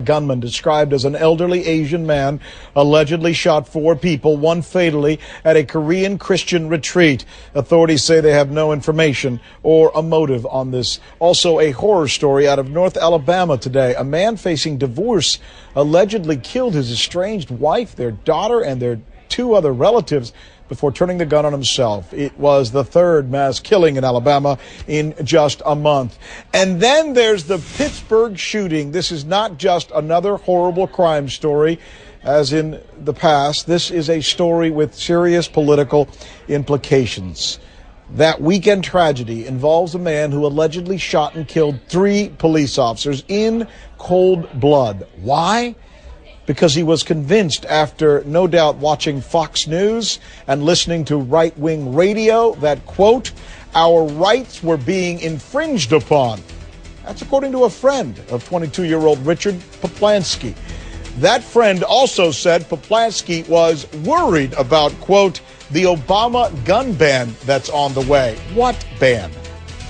gunman described as an elderly Asian man allegedly shot 4 people, 1 fatally, at a Korean Christian retreat. Authorities say they have no information or a motive on this. Also, a horror story out of North Alabama today. A man facing divorce allegedly killed his estranged wife, their daughter, and their 2 other relatives before turning the gun on himself. It was the 3rd mass killing in Alabama in just a month. And then there's the Pittsburgh shooting. This is not just another horrible crime story as in the past. This is a story with serious political implications. That weekend tragedy involves a man who allegedly shot and killed 3 police officers in cold blood. Why? Because he was convinced, after no doubt watching Fox News and listening to right-wing radio, that, quote, our rights were being infringed upon. That's according to a friend of 22-year-old Richard Poplansky. That friend also said Poplansky was worried about, quote, the Obama gun ban that's on the way. What ban?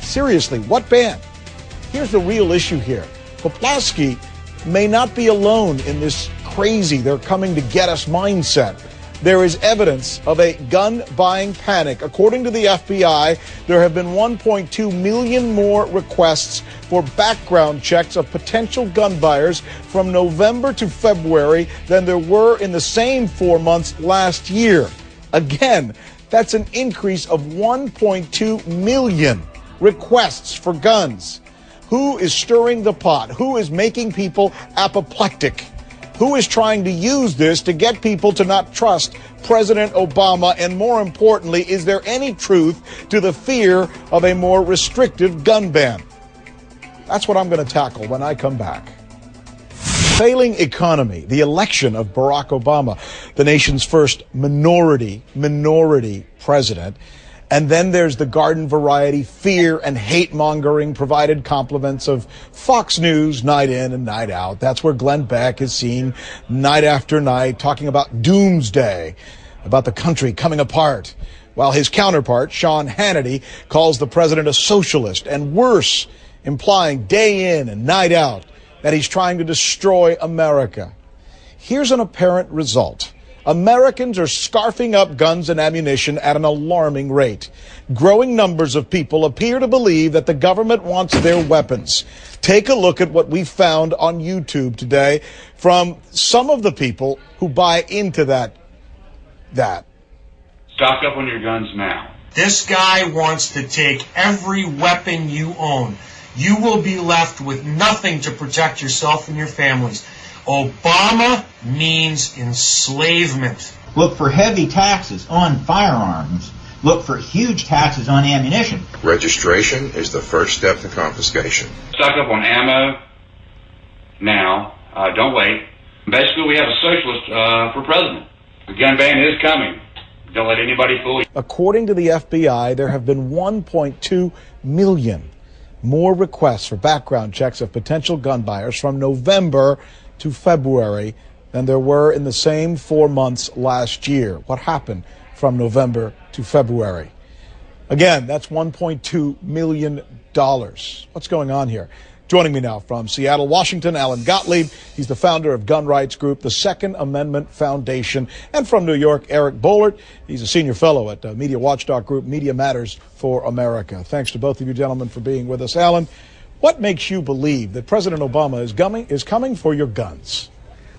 Seriously, what ban? Here's the real issue here. Poplansky may not be alone in this crazy, they're coming to get us mindset. There is evidence of a gun buying panic. According to the FBI, there have been 1.2 million more requests for background checks of potential gun buyers from November to February than there were in the same 4 months last year. Again, that's an increase of 1.2 million requests for guns. Who is stirring the pot? Who is making people apoplectic? Who is trying to use this to get people to not trust President Obama? And more importantly, is there any truth to the fear of a more restrictive gun ban? That's what I'm going to tackle when I come back. Failing economy, the election of Barack Obama, the nation's first minority president. And then there's the garden variety fear and hate mongering provided compliments of Fox News night in and night out. That's where Glenn Beck is seen night after night talking about doomsday, about the country coming apart, while his counterpart, Sean Hannity, calls the president a socialist and worse, implying day in and night out that he's trying to destroy America. Here's an apparent result. Americans are scarfing up guns and ammunition at an alarming rate. Growing numbers of people appear to believe that the government wants their weapons. Take a look at what we found on YouTube today from some of the people who buy into that. Stock up on your guns now. This guy wants to take every weapon you own. You will be left with nothing to protect yourself and your families. Obama means enslavement. Look for heavy taxes on firearms. Look for huge taxes on ammunition. Registration is the first step to confiscation. Stock up on ammo now. Don't wait. Basically, we have a socialist for president. The gun ban is coming. Don't let anybody fool you. According to the FBI, there have been 1.2 million more requests for background checks of potential gun buyers from November to February than there were in the same 4 months last year. What happened from November to February? Again, that's $1.2 million. What's going on here? Joining me now from Seattle, Washington, Alan Gottlieb. He's the founder of gun rights group, the Second Amendment Foundation. And from New York, Eric Boehlert. He's a senior fellow at media watchdog group, Media Matters for America. Thanks to both of you gentlemen for being with us. Alan, what makes you believe that President Obama is coming for your guns?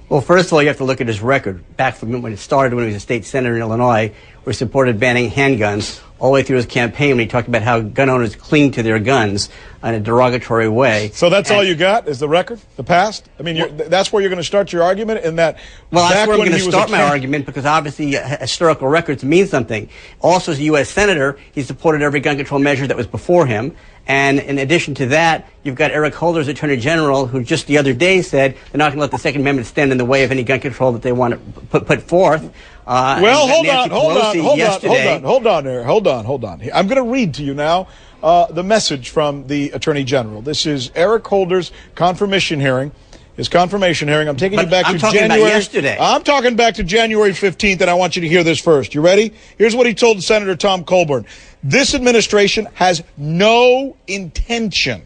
Well, first of all, you have to look at his record. Back from when it started, when he was a state senator in Illinois, where he supported banning handguns, all the way through his campaign when he talked about how gun owners cling to their guns in a derogatory way. So that's all you got is the record, the past? I mean, that's where you're going to start your argument in that? Well, that's where I'm going to start my argument, because obviously historical records mean something. Also, as a U.S. senator, he supported every gun control measure that was before him. And in addition to that, you've got Eric Holder's Attorney General, who just the other day said they're not going to let the Second Amendment stand in the way of any gun control that they want to put forth. Well, hold on. I'm going to read to you now the message from the Attorney General. This is Eric Holder's confirmation hearing. His confirmation hearing. I'm taking you back to January. About yesterday. I'm talking back to January 15th, and I want you to hear this first. You ready? Here's what he told Senator Tom Colburn. This administration has no intention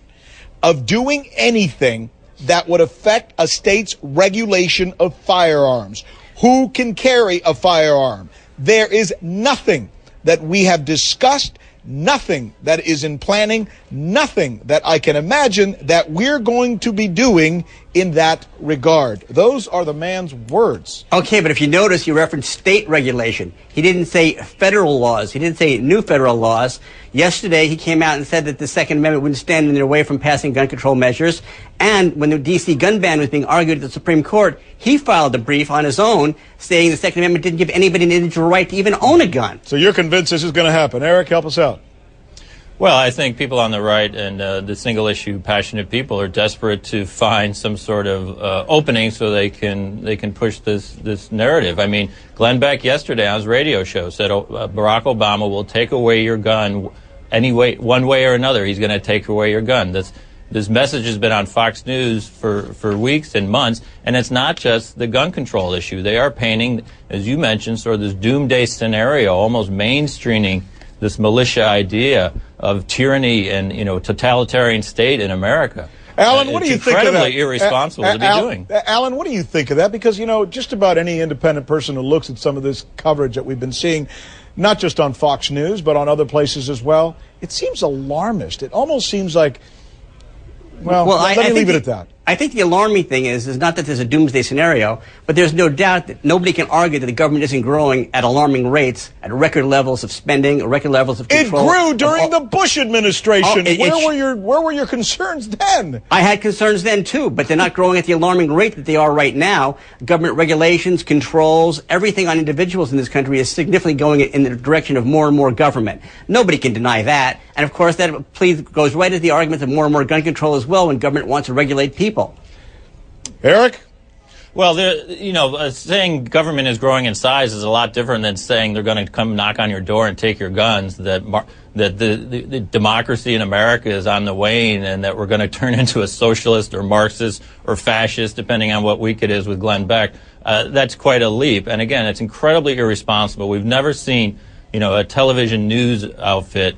of doing anything that would affect a state's regulation of firearms. Who can carry a firearm? There is nothing that we have discussed, nothing that is in planning, nothing that I can imagine that we're going to be doing in that regard. Those are the man's words. Okay, but if you notice, he referenced state regulation. He didn't say federal laws. He didn't say new federal laws. Yesterday, he came out and said that the Second Amendment wouldn't stand in their way from passing gun control measures. And when the D.C. gun ban was being argued at the Supreme Court, he filed a brief on his own saying the Second Amendment didn't give anybody an individual right to even own a gun. So you're convinced this is going to happen. Eric, help us out. Well, I think people on the right and the single-issue passionate people are desperate to find some sort of opening so they can push this narrative. I mean, Glenn Beck yesterday on his radio show said Barack Obama will take away your gun anyway, one way or another. He's going to take away your gun. This message has been on Fox News for weeks and months, and it's not just the gun control issue. They are painting, as you mentioned, sort of this doomsday scenario, almost mainstreaming this militia idea of tyranny and, totalitarian state in America. Alan, what do you think of that? Incredibly irresponsible to be doing. Alan, what do you think of that? Because, just about any independent person who looks at some of this coverage that we've been seeing, not just on Fox News, but on other places as well, it seems alarmist. It almost seems like, let me leave it at that. I think the alarming thing is not that there's a doomsday scenario, but there's no doubt that nobody can argue that the government isn't growing at alarming rates, at record levels of spending, record levels of control. It grew during the Bush administration. Where were your concerns then? I had concerns then too, but they're not growing at the alarming rate that they are right now. Government regulations, controls, everything on individuals in this country is significantly going in the direction of more and more government. Nobody can deny that. And of course, that goes right at the argument of more and more gun control as well when government wants to regulate people. Eric? Well, saying government is growing in size is a lot different than saying they're going to come knock on your door and take your guns, that the democracy in America is on the wane and that we're going to turn into a socialist or Marxist or fascist, depending on what week it is with Glenn Beck. That's quite a leap. And again, it's incredibly irresponsible. We've never seen, a television news outfit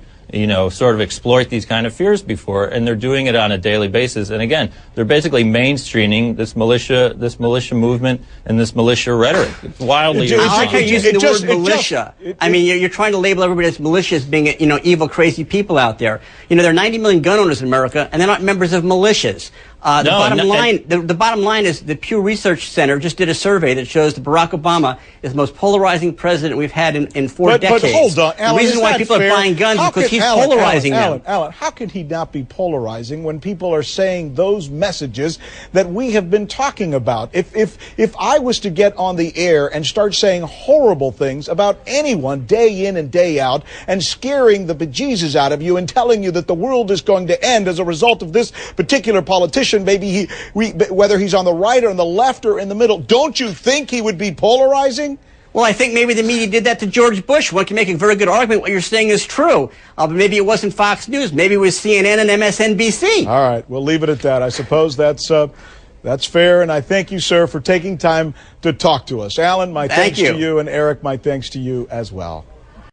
sort of exploit these kind of fears before, and they're doing it on a daily basis. And again, they're basically mainstreaming this militia movement and this militia rhetoric. It's wildly I like how you're using the word militia. I mean, you're trying to label everybody as militia as being, evil, crazy people out there. There are 90 million gun owners in America, and they're not members of militias. The bottom line is the Pew Research Center just did a survey that shows that Barack Obama is the most polarizing president we've had in 4 decades. But hold on, Alan, the reason why people are buying guns is because he's polarizing them. Alan, how could he not be polarizing when people are saying those messages that we have been talking about? If I was to get on the air and start saying horrible things about anyone day in and day out and scaring the bejesus out of you and telling you that the world is going to end as a result of this particular politician, maybe whether he's on the right or on the left or in the middle, don't you think he would be polarizing? Well, I think maybe the media did that to George Bush. One can make a very good argument what you're saying is true. But maybe it wasn't Fox News. Maybe it was CNN and MSNBC. All right, we'll leave it at that. I suppose that's fair, and I thank you, sir, for taking time to talk to us. Alan, my thanks to you, and Eric, my thanks to you as well.